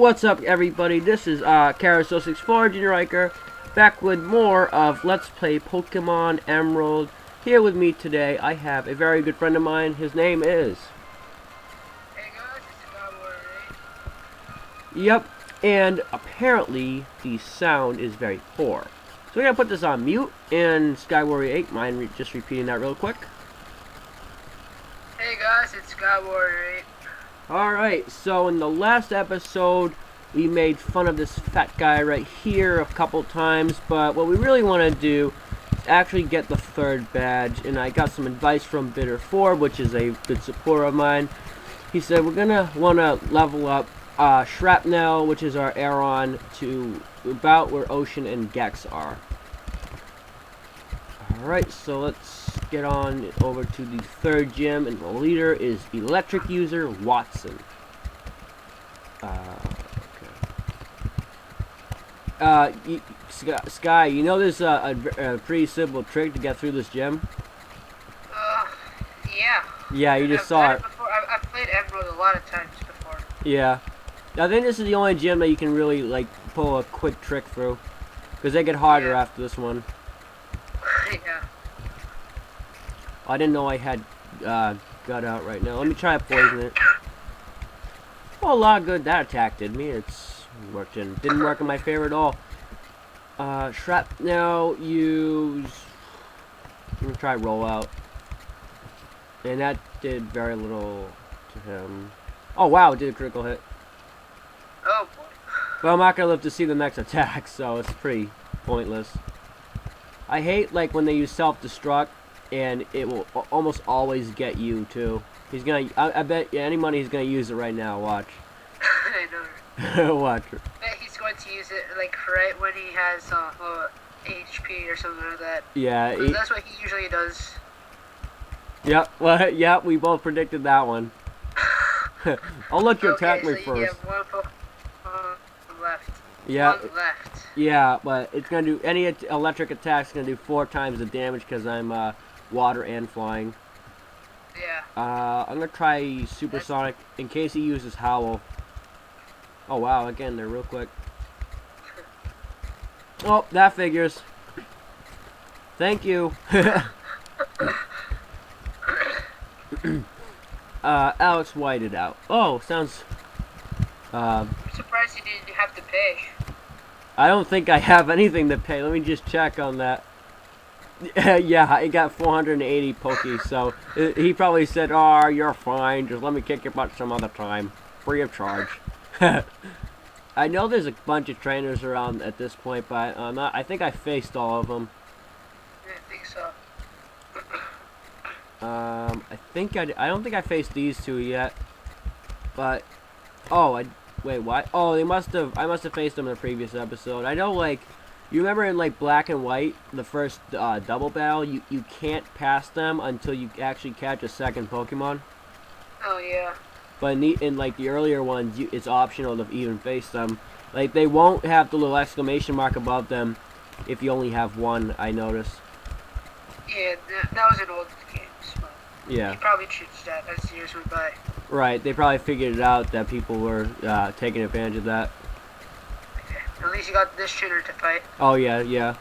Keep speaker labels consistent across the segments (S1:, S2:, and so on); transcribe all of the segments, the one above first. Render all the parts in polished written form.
S1: What's up, everybody? This is Carousel64 Junior Riker, back with more of Let's Play Pokemon Emerald. Here with me today, I have a very good friend of mine. His name is...
S2: Hey guys, it's Skywarrior8.
S1: Yep, and apparently the sound is very poor. So we're going to put this on mute, and Skywarrior8, mind just repeating that real quick.
S2: Hey guys, it's Skywarrior8.
S1: Alright, so in the last episode, we made fun of this fat guy right here a couple times, but what we really want to do is actually get the third badge, and I got some advice from Bitter4, which is a good supporter of mine. He said we're going to want to level up Shrapnel, which is our Aeron, to about where Ocean and Gex are. Alright, so let's get on over to the third gym, and the leader is Electric User Watson. Sky, you know there's a pretty simple trick to get through this gym?
S2: Yeah.
S1: Yeah, you just saw it.
S2: I've played Emerald a lot of times before.
S1: Yeah. I think this is the only gym that you can really, like, pull a quick trick through. Because they get harder after this one.
S2: Yeah.
S1: I didn't know I had gut out right now. Let me try to poison it. Well, a lot of good that attack did me. It's working. Didn't work in my favor at all. Shrapnel use. I'm gonna try rollout, and that did very little to him. Oh wow, it did a critical hit.
S2: Oh boy.
S1: But I'm not gonna live to see the next attack, so it's pretty pointless. I hate like when they use self-destruct, and it will almost always get you too. He's gonna. I bet any money he's gonna use it right now. Watch.
S2: I know.
S1: Watch.
S2: I bet he's going to use it like right when he has HP or something like that.
S1: Yeah.
S2: That's what he usually does.
S1: Yep. Well, yeah. We both predicted that one. I'll let you attack me
S2: so
S1: first.
S2: You have one Pokemon left.
S1: Yeah.
S2: One left.
S1: Yeah, but it's gonna do any electric attack's gonna do 4 times the damage because I'm water and flying.
S2: Yeah.
S1: I'm gonna try Supersonic in case he uses Howl. Oh wow, again they're real quick. Oh, that figures. Thank you. Alex whited out. Oh, sounds.
S2: I'm surprised you didn't have to pay.
S1: I don't think I have anything to pay. Let me just check on that. Yeah, I got 480 Pokies, so he probably said, "Oh, you're fine. Just let me kick your butt some other time, free of charge." I know there's a bunch of trainers around at this point, but I think I faced all of them.
S2: I think so.
S1: I don't think I faced these two yet, but wait, what? Oh, I must have faced them in a previous episode. I know, like, you remember in like Black and White, the first double battle, you can't pass them until you actually catch a second Pokemon.
S2: Oh yeah.
S1: But in like the earlier ones, it's optional to even face them. Like, they won't have the little exclamation mark above them if you only have one, I noticed.
S2: Yeah, that was in old games. But
S1: Yeah.
S2: he probably changed that as the years went by.
S1: Right, they probably figured it out that people were taking advantage of that.
S2: Okay. At least you got this trainer to fight.
S1: Oh yeah, yeah.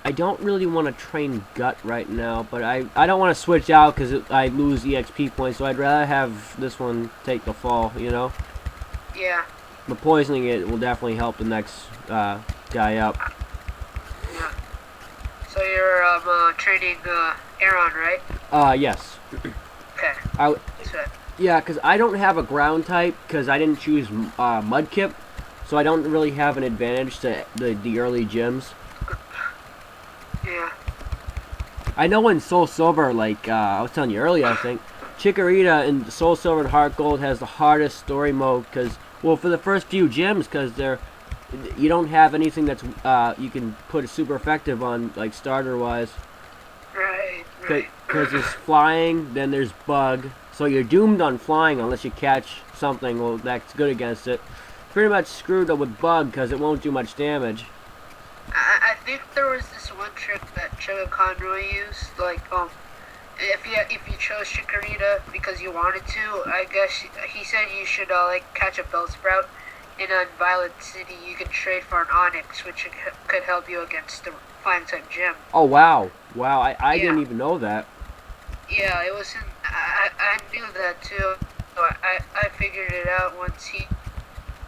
S1: I don't really want to train Gut right now, but I don't want to switch out because I lose EXP points, so I'd rather have this one take the fall, you know?
S2: Yeah.
S1: But poisoning it will definitely help the next guy up.
S2: Yeah. So you're training Aeron, right?
S1: Yes.
S2: Okay.
S1: Yeah, because I don't have a ground type because I didn't choose Mudkip, so I don't really have an advantage to the early gyms.
S2: Yeah.
S1: I know in Soul Silver, like I was telling you earlier, I think, Chikorita in Soul Silver and Heart Gold has the hardest story mode because, well, for the first few gyms, because you don't have anything that's you can put a super effective on, like starter wise.
S2: Right.
S1: Because there's flying, then there's bug, so you're doomed on flying unless you catch something that's good against it. Pretty much screwed up with bug because it won't do much damage.
S2: I think there was this one trick that Sugar Conroy used, like if you chose Chikorita because you wanted to, I guess he said you should like catch a Bellsprout, and on Violet City you could trade for an Onyx, which could help you against the Flying type gym.
S1: Oh wow, wow! I didn't
S2: Yeah.
S1: even know that.
S2: Yeah, it was. I knew that too. So I figured it out once he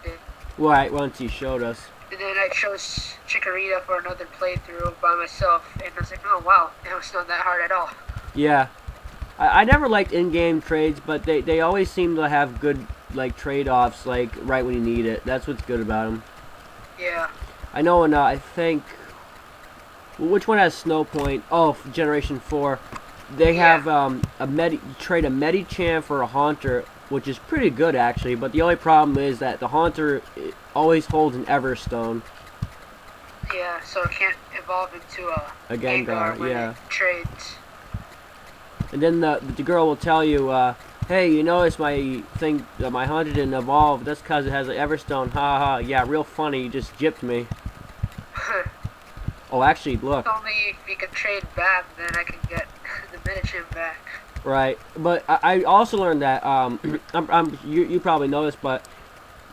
S2: did.
S1: Right, once he showed us.
S2: And then I chose Chikorita for another playthrough by myself, and I was like, oh wow, it was not that hard at all.
S1: Yeah, I never liked in-game trades, but they always seem to have good like trade-offs, like right when you need it. That's what's good about them.
S2: Yeah.
S1: I know, and I think which one has Snow Point? Oh, Generation 4. They
S2: Yeah.
S1: have trade a Medicham for a Haunter, which is pretty good actually. But the only problem is that the Haunter always holds an Everstone.
S2: Yeah, so it can't evolve into a
S1: Gengar,
S2: when
S1: yeah.
S2: it trades.
S1: And then the girl will tell you, hey, you notice my thing, my Haunter didn't evolve. That's because it has an Everstone. Ha ha. Yeah, real funny. You just gypped me. Oh, actually, look.
S2: Only if you can trade back, then I can get the Minichim back.
S1: Right, but I also learned that you probably know this, but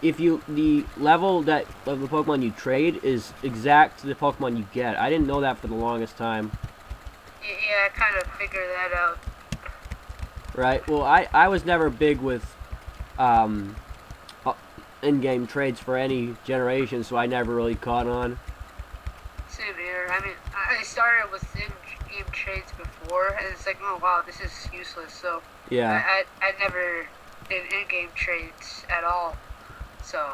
S1: if the level that of the Pokemon you trade is exact to the Pokemon you get. I didn't know that for the longest time.
S2: Yeah, I kind of figured that out.
S1: Right. Well, I was never big with in-game trades for any generation, so I never really caught on.
S2: Same here. I mean, I started with in-game trades before, and it's like, oh wow, this is useless. So
S1: Yeah.
S2: I never did in-game trades at all. So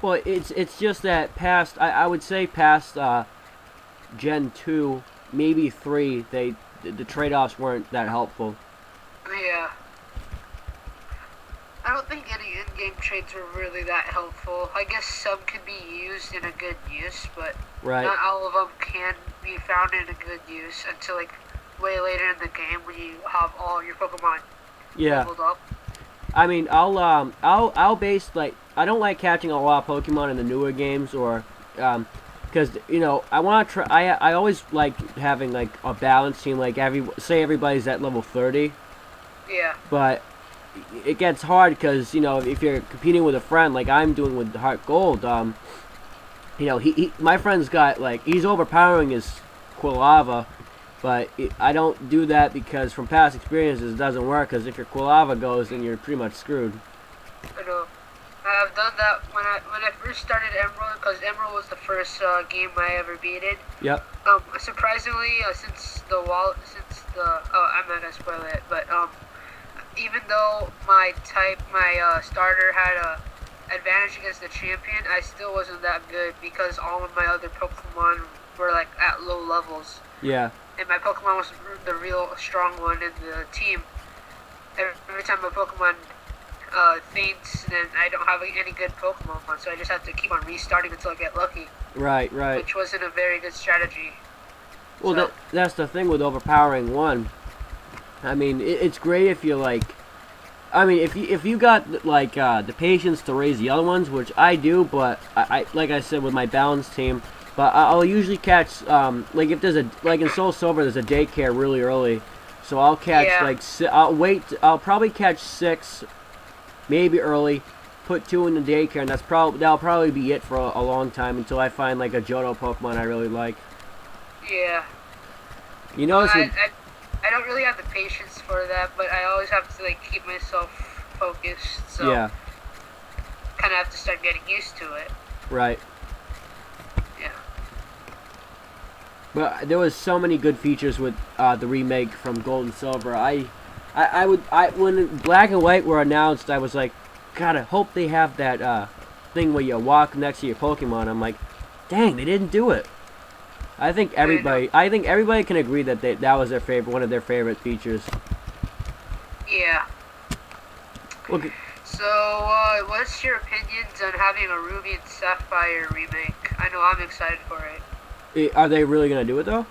S1: Well, it's just that past I would say past Gen 2, maybe 3, the trade-offs weren't that helpful.
S2: yeah, I don't think any in-game trades were really that helpful. I guess some can be used in a good use, but
S1: Right.
S2: not all of them can be found in a good use until like way later in the game when you have all your Pokemon
S1: Yeah.
S2: leveled up.
S1: I mean, I'll base like I don't like catching a lot of Pokemon in the newer games or because you know I want to try. I always like having like a balanced team. Like say everybody's at level 30,
S2: Yeah,
S1: but it gets hard because you know if you're competing with a friend like I'm doing with Heart Gold, you know my friend's got like he's overpowering his Quilava. But I don't do that because from past experiences it doesn't work. Because if your Quilava goes, then you're pretty much screwed.
S2: I know. I've done that when I first started Emerald, because Emerald was the first game I ever beated.
S1: Yep.
S2: Surprisingly, since the I'm not gonna spoil it, but even though my starter had a advantage against the champion, I still wasn't that good because all of my other Pokemon were like at low levels.
S1: Yeah.
S2: And my Pokemon was the real strong one in the team. Every time my Pokemon faints, then I don't have any good Pokemon, so I just have to keep on restarting until I get lucky.
S1: Right.
S2: Which wasn't a very good strategy.
S1: Well,
S2: So-
S1: that's the thing with overpowering one. I mean, it's great if you like. I mean, if you got like the patience to raise the other ones, which I do, but I like I said with my balanced team. But I'll usually catch, like if there's like in Soul Silver, there's a daycare really early. So I'll catch I'll probably catch 6, maybe early, put 2 in the daycare, and that'll probably be it for a long time until I find like a Johto Pokemon I really like.
S2: Yeah.
S1: You notice
S2: I don't really have the patience for that, but I always have to like keep myself focused, so
S1: yeah,
S2: kind of have to start getting used to it.
S1: right.
S2: Yeah.
S1: But there was so many good features with the remake from Gold and Silver. When Black and White were announced, I was like, God, I hope they have that thing where you walk next to your Pokemon. I'm like, dang, they didn't do it. I think everybody can agree that that was one of their favorite features.
S2: Yeah.
S1: Okay.
S2: So, what's your opinions on having a Ruby and Sapphire remake? I know I'm excited for it.
S1: Are they really gonna do it though?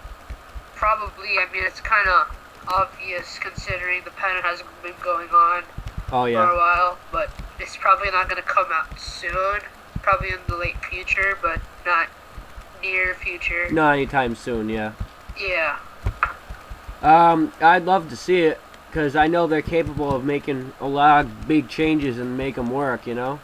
S2: Probably. I mean, it's kind of obvious considering the pattern has been going on
S1: Oh
S2: for a
S1: yeah.
S2: while, but it's probably not going to come out soon. Probably in the late future, but not near future.
S1: Not anytime soon. Yeah.
S2: Yeah.
S1: I'd love to see it because I know they're capable of making a lot of big changes and make them work. You know.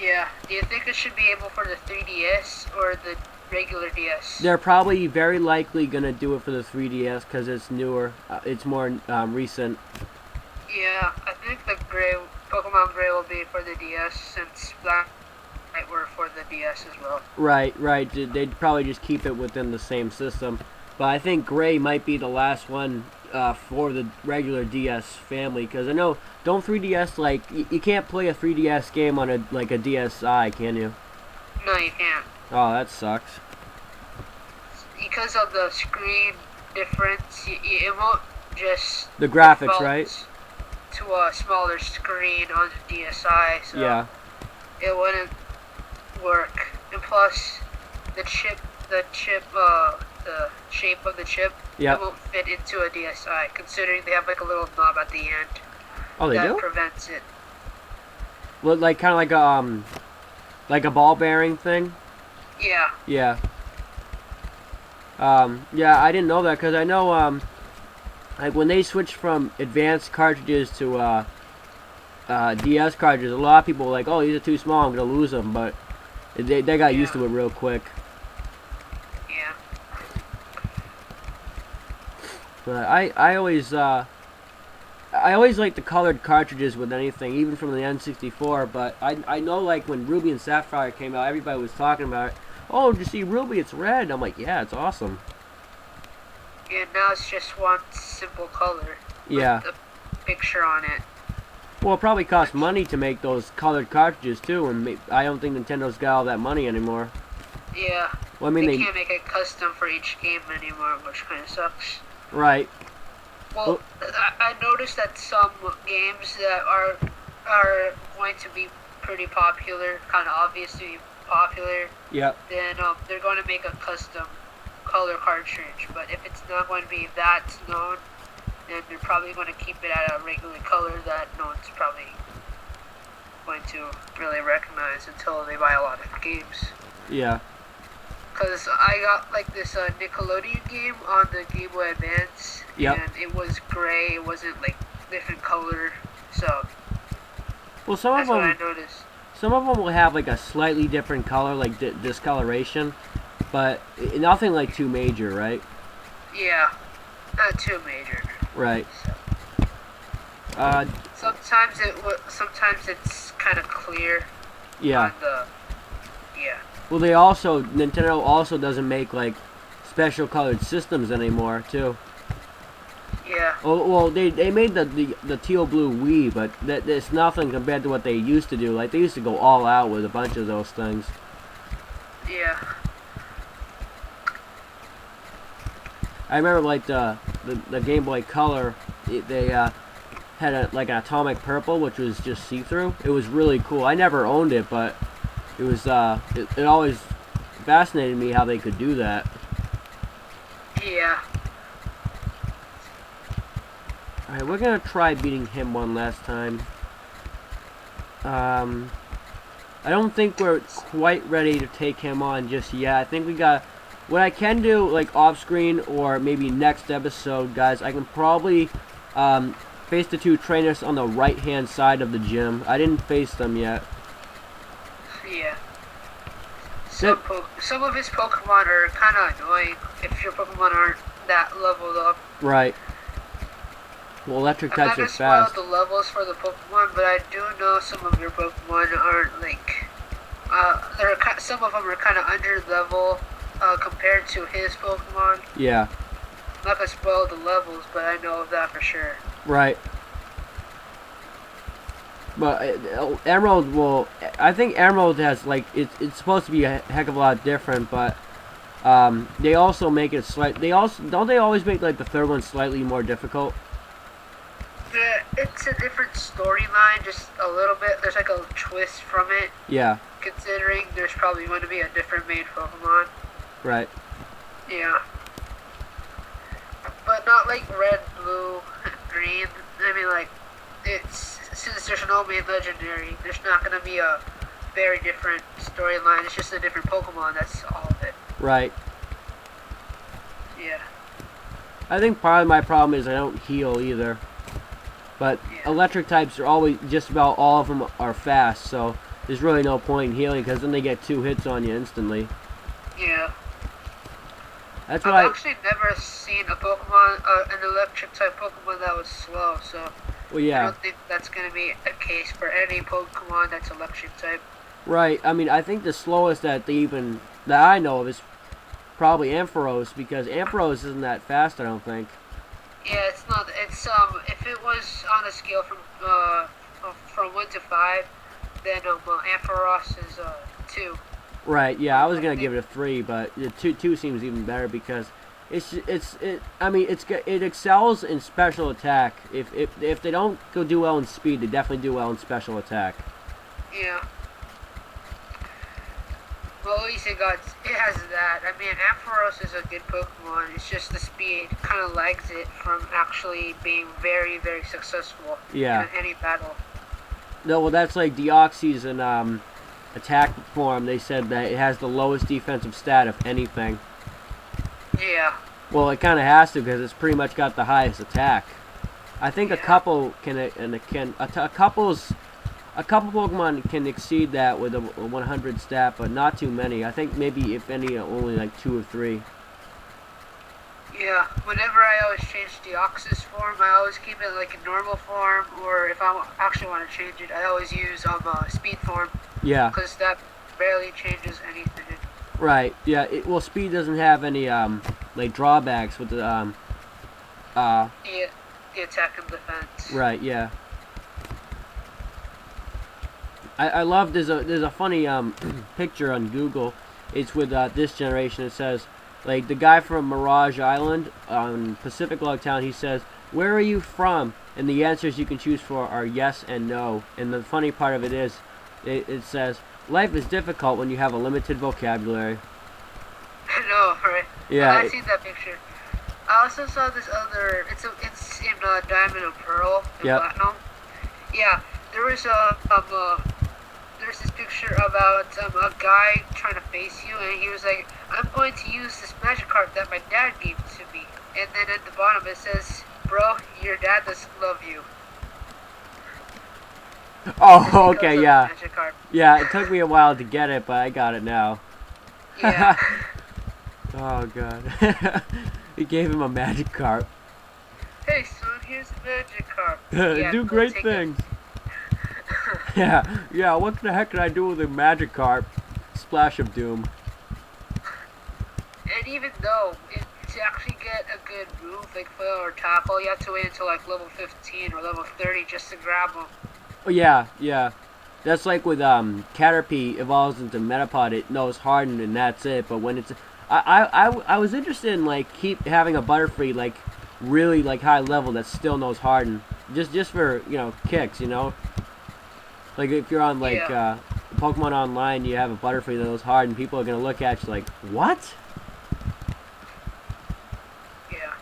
S2: Yeah. Do you think it should be able for the 3DS or the regular DS?
S1: They're probably very likely gonna do it for the 3DS because it's newer. It's more recent.
S2: Yeah, I think the Pokemon Gray will be for the DS since Black and White were for the DS as well.
S1: Right, right. They'd probably just keep it within the same system. But I think Gray might be the last one for the regular DS family because I know don't 3DS like you can't play a 3DS game on a DSi, can you?
S2: No, you can't.
S1: Oh, that sucks.
S2: Because of the screen difference, it won't just
S1: The graphics,
S2: default
S1: right?
S2: to a smaller screen on the DSi, so
S1: Yeah.
S2: it wouldn't work. And plus, the shape of the chip,
S1: Yep.
S2: it won't fit into a DSi, considering they have like a little knob at the end
S1: Oh, they
S2: that
S1: do?
S2: prevents it.
S1: Well, like kind of like a ball bearing thing.
S2: Yeah.
S1: Yeah. Yeah, I didn't know that because I know like when they switched from advanced cartridges to DS cartridges, a lot of people were like, oh, these are too small, I'm gonna lose them, but they got used to it real quick.
S2: Yeah.
S1: But I always like the colored cartridges with anything, even from the N64. But I know like when Ruby and Sapphire came out, everybody was talking about it. Oh, did you see Ruby? It's red. I'm like, yeah, it's awesome.
S2: Yeah, now it's just one simple color.
S1: Yeah.
S2: With a picture on it.
S1: Well, it probably costs money to make those colored cartridges too, and I don't think Nintendo's got all that money anymore.
S2: Yeah.
S1: Well, I mean
S2: they can't make it custom for each game anymore, which kind of sucks.
S1: Right.
S2: Well, I noticed that some games that are going to be pretty popular, kind of obvious to be popular,
S1: Yep.
S2: then they're going to make a custom color cartridge. But if it's not going to be that known, then they're probably going to keep it at a regular color that no one's probably going to really recognize until they buy a lot of games.
S1: Yeah.
S2: Because I got like this Nickelodeon game on the Game Boy Advance,
S1: Yep.
S2: and it was gray. It wasn't like different color, so
S1: Well, some of
S2: that's what I
S1: them
S2: noticed.
S1: some of them will have like a slightly different color, like discoloration, but nothing like too major, right?
S2: Yeah, not too major.
S1: Right.
S2: So. Sometimes it's kind of clear.
S1: Yeah.
S2: On the, yeah.
S1: Well, Nintendo also doesn't make like special colored systems anymore, too.
S2: Yeah.
S1: Oh, well, they made the teal blue Wii, but it's nothing compared to what they used to do. Like they used to go all out with a bunch of those things.
S2: Yeah.
S1: I remember like the Game Boy Color, they had like an atomic purple, which was just see-through. It was really cool. I never owned it, but it was it always fascinated me how they could do that.
S2: Yeah.
S1: Alright, we're gonna try beating him one last time. I don't think we're quite ready to take him on just yet. I think we got... What I can do, like off-screen or maybe next episode, guys, I can probably face the two trainers on the right-hand side of the gym. I didn't face them yet.
S2: Yeah. Some of his Pokemon are kind of annoying if your Pokemon aren't that leveled up.
S1: Right. Well, electric types are
S2: I'm
S1: fast.
S2: not gonna spoil the levels for the Pokemon, but I do know some of your Pokemon aren't like... some of them are kind of under level compared to his Pokemon.
S1: Yeah.
S2: I'm not gonna spoil the levels, but I know of that for sure.
S1: Right. But Emerald will... I think Emerald has, like... It's supposed to be a heck of a lot different, but... they also make it don't they always make, like, the third one slightly more difficult?
S2: Yeah, it's a different storyline, just a little bit. There's like a twist from it.
S1: Yeah.
S2: Considering there's probably going to be a different main Pokemon.
S1: Right.
S2: Yeah. But not like red, blue, green. I mean, like, since there's no main legendary, there's not going to be a very different storyline. It's just a different Pokemon, that's all of it.
S1: Right.
S2: Yeah.
S1: I think part of my problem is I don't heal either. But
S2: Yeah.
S1: electric types are always, just about all of them are fast, so there's really no point in healing because then they get 2 hits on you instantly.
S2: Yeah.
S1: That's
S2: I've
S1: why.
S2: actually never seen a Pokemon, an electric type Pokemon that was slow, so
S1: Well,
S2: I
S1: yeah,
S2: don't think that's going to be a case for any Pokemon that's electric type.
S1: right. I mean, I think the slowest that I know of is probably Ampharos because Ampharos isn't that fast. I don't think.
S2: Yeah, it's not. It's if it was on a scale from 1 to 5, then Ampharos is 2.
S1: Right. Yeah, I was gonna give it a 3, but two seems even better because I mean, it excels in special attack. If they don't go do well in speed, they definitely do well in special attack.
S2: Yeah. Well, at least it has that. I mean, Ampharos is a good Pokemon. It's just the speed kind of lags it from actually being very, very successful
S1: Yeah.
S2: in any battle.
S1: No, well, that's like Deoxys in attack form. They said that it has the lowest defensive stat of anything.
S2: Yeah.
S1: Well, it kind of has to because it's pretty much got the highest attack. I think a
S2: Yeah.
S1: couple a couple Pokemon can exceed that with a 100 stat, but not too many. I think maybe if any, only like 2 or 3.
S2: Yeah. Whenever I always change Deoxys form, I always keep it like in normal form, or if I actually want to change it, I always use speed form,
S1: Yeah.
S2: because that barely changes anything.
S1: Right. Yeah. Well, speed doesn't have any like drawbacks with the
S2: Yeah. The attack and defense.
S1: Right. Yeah. I love there's a funny picture on Google. It's with this generation. It says like the guy from Mirage Island on Pacific Log Town. He says, "Where are you from?" And the answers you can choose for are yes and no. And the funny part of it is, it says, "Life is difficult when you have a limited vocabulary."
S2: I know, right?
S1: Yeah.
S2: I've seen that picture. I also saw this other. It's in Diamond and Pearl in
S1: Yep.
S2: Platinum. Yeah, there was there's this picture about a guy trying to face you, and he was like, "I'm going to use this magic card that my dad gave to me." And then at the bottom it says, "Bro, your dad doesn't love you."
S1: Oh, okay,
S2: Because of
S1: yeah.
S2: the magic card.
S1: Yeah, it took me a while to get it, but I got it now.
S2: Yeah.
S1: Oh, God. He gave him a magic card.
S2: Hey son, here's a magic card. Yeah,
S1: Do
S2: go
S1: great
S2: take it.
S1: things. Yeah, what the heck can I do with a magic card? Splash of doom.
S2: And even though to actually get a good move like flail or tackle, you have to wait until like level 15 or level 30 just to grab them.
S1: Oh, yeah. That's like with Caterpie evolves into Metapod, it knows Hardened and that's it. But when it's I was interested in like keep having a Butterfree like really like high level that still knows Harden. Just for, kicks, Like if you're on like
S2: Yeah.
S1: Pokemon Online, you have a Butterfree that knows Harden, people are gonna look at you like, what?
S2: Yeah.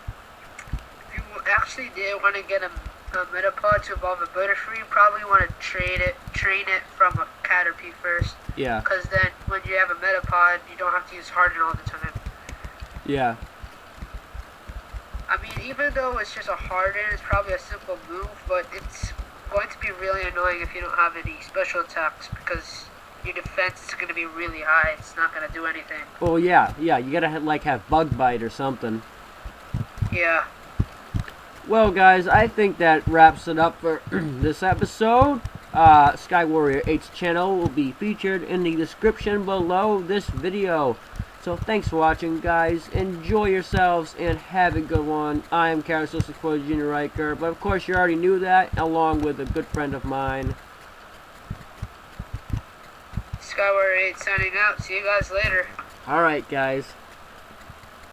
S2: If you actually did want to get a Metapod to evolve a Butterfree, you probably want to train it from a Caterpie first.
S1: Yeah,
S2: Because then when you have a Metapod, you don't have to use Harden all the time.
S1: yeah.
S2: I mean, even though it's just a Harden, it's probably a simple move, but it's going to be really annoying if you don't have any special attacks, because your defense is going to be really high. It's not going to do anything.
S1: Oh yeah. You gotta have Bug Bite or something.
S2: Yeah.
S1: Well, guys, I think that wraps it up for this episode. Skywarrior8's channel will be featured in the description below this video. So thanks for watching, guys. Enjoy yourselves and have a good one. I am Carousel 64 Junior Riker, but of course you already knew that, along with a good friend of mine.
S2: Skywarrior8 signing out. See you guys later.
S1: Alright, guys.